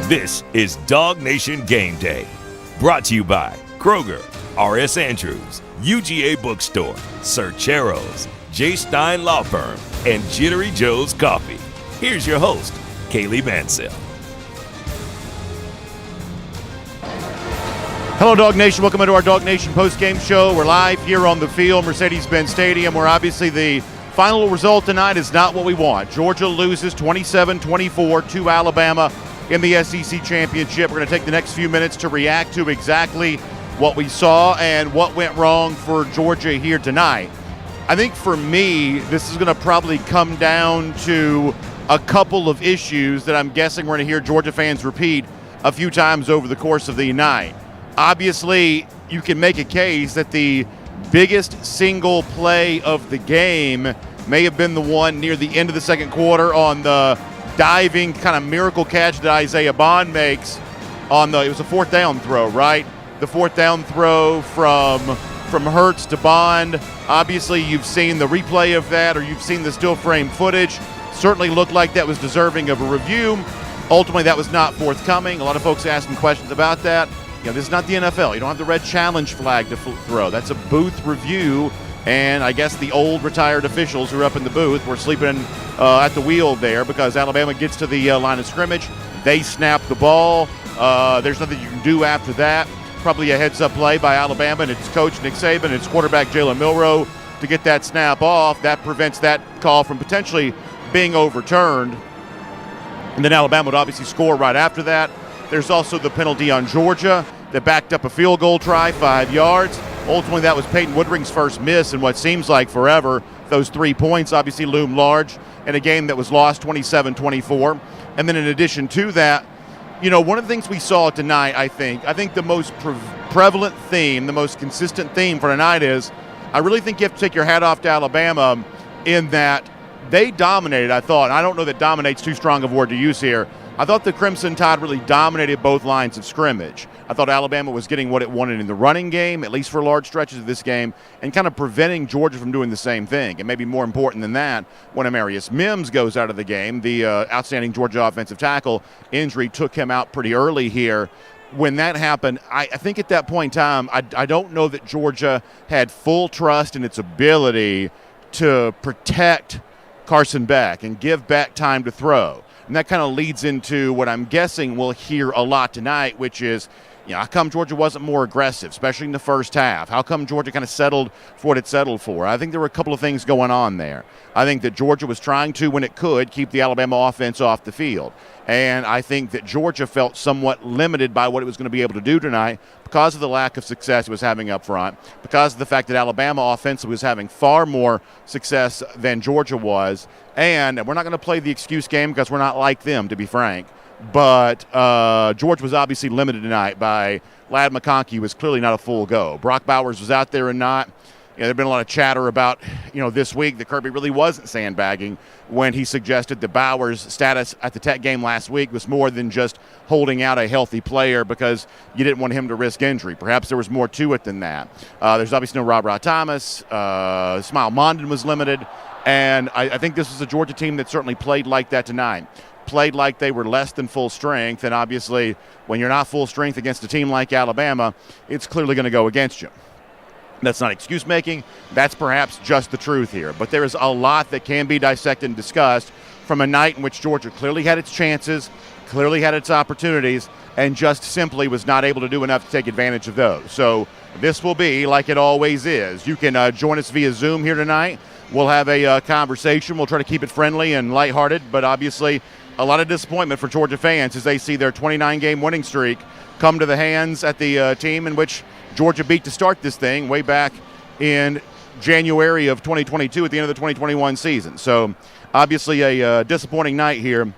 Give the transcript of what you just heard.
This is Dog Nation Game Day, brought to you by Kroger, R.S. Andrews, UGA Bookstore, Cercheros, J. Stein Law Firm, and Jittery Joe's Coffee. Here's your host, Kaylee Mansell. Hello, Dog Nation. Welcome into our Dog Nation postgame show. We're live here on the field, Mercedes-Benz Stadium, where obviously the final result tonight is not what we want. Georgia loses 27-24 to Alabama in the SEC Championship. We're going to take the next few minutes to react to exactly what we saw and what went wrong for Georgia here tonight. I think for me, this is going to probably come down to a couple of issues that I'm guessing we're going to hear Georgia fans repeat a few times over the course of the night. Obviously, you can make a case that the biggest single play of the game may have been the one near the end of the second quarter on the diving kind of miracle catch that Isaiah Bond makes on it was a fourth down throw, right? The fourth down throw from Hurts to Bond. Obviously, you've seen the replay of that, or you've seen the still frame footage. Certainly looked like that was deserving of a review. Ultimately, that was not forthcoming. A lot of folks asking questions about that. You know, this is not the NFL. You don't have the red challenge flag to throw. That's a booth review, and I guess the old retired officials who are up in the booth were sleeping at the wheel there because Alabama gets to the line of scrimmage. They snap the ball. There's nothing you can do after that. Probably a heads-up play by Alabama and its coach Nick Saban and its quarterback Jalen Milroe to get that snap off. That prevents that call from potentially being overturned. And then Alabama would obviously score right after that. There's also the penalty on Georgia that backed up a field goal try, 5 yards. Ultimately, that was Peyton Woodring's first miss in what seems like forever. Those 3 points obviously loom large in a game that was lost 27-24. And then in addition to that, you know, one of the things we saw tonight, I think the most prevalent theme, the most consistent theme for tonight is I really think you have to take your hat off to Alabama in that they dominated, I thought. And I don't know that dominate's too strong of a word to use here. I thought the Crimson Tide really dominated both lines of scrimmage. I thought Alabama was getting what it wanted in the running game, at least for large stretches of this game, and kind of preventing Georgia from doing the same thing. And maybe more important than that, when Amarius Mims goes out of the game, the outstanding Georgia offensive tackle, injury took him out pretty early here. When that happened, I think at that point in time, I don't know that Georgia had full trust in its ability to protect Carson Beck and give Beck time to throw. And that kind of leads into what I'm guessing we'll hear a lot tonight, which is, you know, how come Georgia wasn't more aggressive, especially in the first half? How come Georgia kind of settled for what it settled for? I think there were a couple of things going on there. I think that Georgia was trying to, when it could, keep the Alabama offense off the field. And I think that Georgia felt somewhat limited by what it was going to be able to do tonight because of the lack of success it was having up front, because of the fact that Alabama offensively was having far more success than Georgia was. And we're not going to play the excuse game because we're not like them, to be frank. But Georgia was obviously limited tonight by Ladd McConkey, was clearly not a full go. Brock Bowers was out there and not. You know, there's been a lot of chatter about, you know, this week that Kirby really wasn't sandbagging when he suggested that Bowers' status at the Tech game last week was more than just holding out a healthy player because you didn't want him to risk injury. Perhaps there was more to it than that. There's obviously no Rob Thomas. Smile Mondon was limited. And I think this was a Georgia team that certainly played like that tonight. Played like they were less than full strength. And obviously, when you're not full strength against a team like Alabama, it's clearly going to go against you. That's not excuse making. That's perhaps just the truth here. But there is a lot that can be dissected and discussed from a night in which Georgia clearly had its chances, clearly had its opportunities, and just simply was not able to do enough to take advantage of those. So this will be like it always is. You can join us via Zoom here tonight. We'll have a conversation. We'll try to keep it friendly and lighthearted, but obviously a lot of disappointment for Georgia fans as they see their 29-game winning streak come to the hands at the team in which Georgia beat to start this thing way back in January of 2022 at the end of the 2021 season. So obviously a disappointing night here